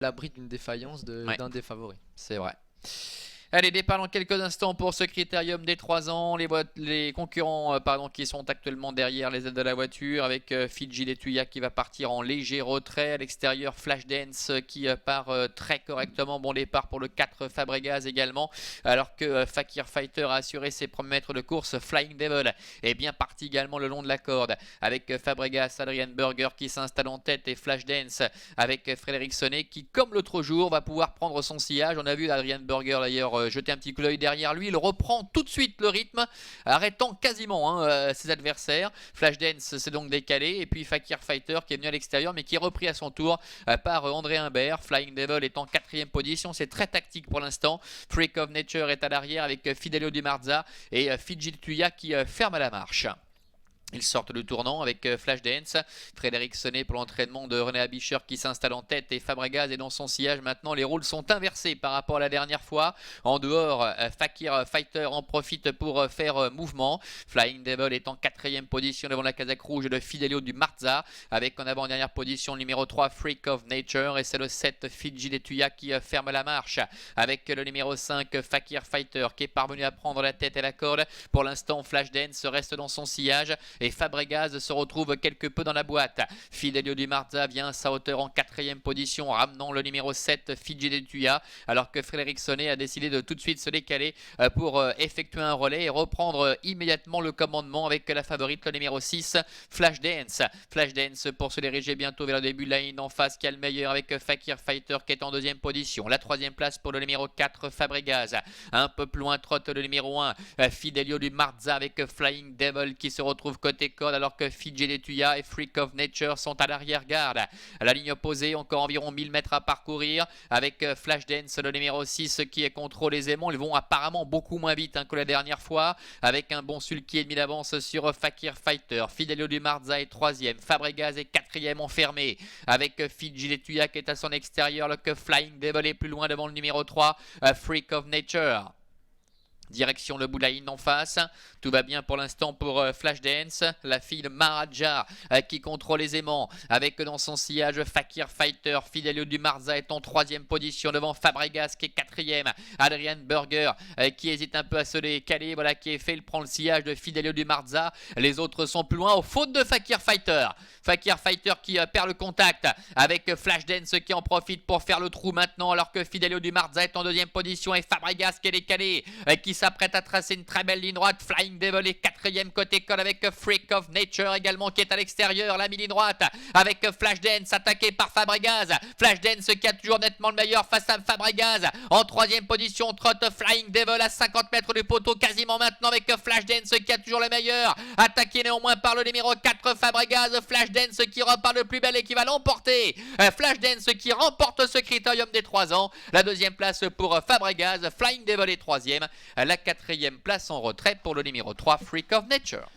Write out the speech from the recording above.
l'abri d'une défaillance d'un des favoris. C'est vrai. Allez, départ dans quelques instants pour ce critérium des 3 ans. Les concurrents qui sont actuellement derrière les ailes de la voiture, avec Fidji Letuya qui va partir en léger retrait. À l'extérieur, Flashdance qui part très correctement. Bon départ pour le 4 Fabregas également. Alors que Fakir Fighter a assuré ses premiers mètres de course. Flying Devil est bien parti également le long de la corde. Avec Fabregas, Adrian Berger qui s'installe en tête et Flashdance avec Frédéric Sonnet qui, comme l'autre jour, va pouvoir prendre son sillage. On a vu Adrian Berger d'ailleurs jeter un petit coup d'œil derrière lui. Il reprend tout de suite le rythme, arrêtant quasiment ses adversaires. Flashdance s'est donc décalé. Et puis Fakir Fighter qui est venu à l'extérieur mais qui est repris à son tour par André Humbert. Flying Devil est en 4e position. C'est très tactique pour l'instant. Freak of Nature est à l'arrière avec Fidelio Di Marza et Fidji Letuya qui ferme à la marche. Ils sortent du tournant avec Flashdance, Frédéric Sonnet pour l'entraînement de René Abischer qui s'installe en tête et Fabregas est dans son sillage. Maintenant les rôles sont inversés par rapport à la dernière fois. En dehors, Fakir Fighter en profite pour faire mouvement. Flying Devil est en 4e position devant la casaque rouge de Fidelio Di Marza avec en avant-dernière position le numéro 3 Freak of Nature et c'est le 7 Fidji Letuya qui ferme la marche avec le numéro 5 Fakir Fighter qui est parvenu à prendre la tête et la corde. Pour l'instant Flashdance reste dans son sillage et Fabregas se retrouve quelque peu dans la boîte. Fidelio Di Marza vient à sa hauteur en 4e position, ramenant le numéro 7 Fidji Letuya, alors que Frédéric Sonnet a décidé de tout de suite se décaler pour effectuer un relais et reprendre immédiatement le commandement avec la favorite, le numéro 6 Flashdance. Flashdance pour se diriger bientôt vers le début de la ligne en face qui a le meilleur avec Fakir Fighter qui est en 2e position. La 3e place pour le numéro 4 Fabregas. Un peu plus loin trotte le numéro 1 Fidelio Di Marza avec Flying Devil qui se retrouve côté corde alors que Fidji Letuya et Freak of Nature sont à l'arrière-garde. À la ligne opposée, encore environ 1000 mètres à parcourir avec Flashdance, le numéro 6 qui est contrôlé aisément. Ils vont apparemment beaucoup moins vite que la dernière fois avec un bon sulky et demi d'avance sur Fakir Fighter. Fidelio Di Marza est 3e, Fabregas est 4e enfermé avec Fidji Letuya qui est à son extérieur alors que Flying Devil est plus loin devant le numéro 3 Freak of Nature. Direction le bout de la ligne en face. Tout va bien pour l'instant pour Flashdance. La fille de Maharaja qui contrôle aisément avec dans son sillage Fakir Fighter. Fidelio Di Marza est en 3e position devant Fabregas qui est 4e. Adrian Berger qui hésite un peu à se décaler. Voilà qui est fait. Il prend le sillage de Fidelio Di Marza. Les autres sont plus loin aux fautes de Fakir Fighter. Fakir Fighter qui perd le contact avec Flashdance qui en profite pour faire le trou maintenant alors que Fidelio Di Marza est en 2e position et Fabregas qui est décalé qui s'apprête à tracer une très belle ligne droite. Flying Devil est 4e côté col avec Freak of Nature également qui est à l'extérieur. La ligne droite avec Flashdance attaqué par Fabregas. Flashdance qui a toujours nettement le meilleur face à Fabregas. En 3e position trotte Flying Devil à 50 mètres du poteau quasiment maintenant avec Flashdance qui a toujours le meilleur. Attaqué néanmoins par le numéro 4 Fabregas. Flashdance qui repart le plus bel et qui va l'emporter. Flashdance qui remporte ce critérium des 3 ans. La 2e place pour Fabregas. Flying Devil est 3e. La 4e place en retrait pour le numéro 3 Freak of Nature.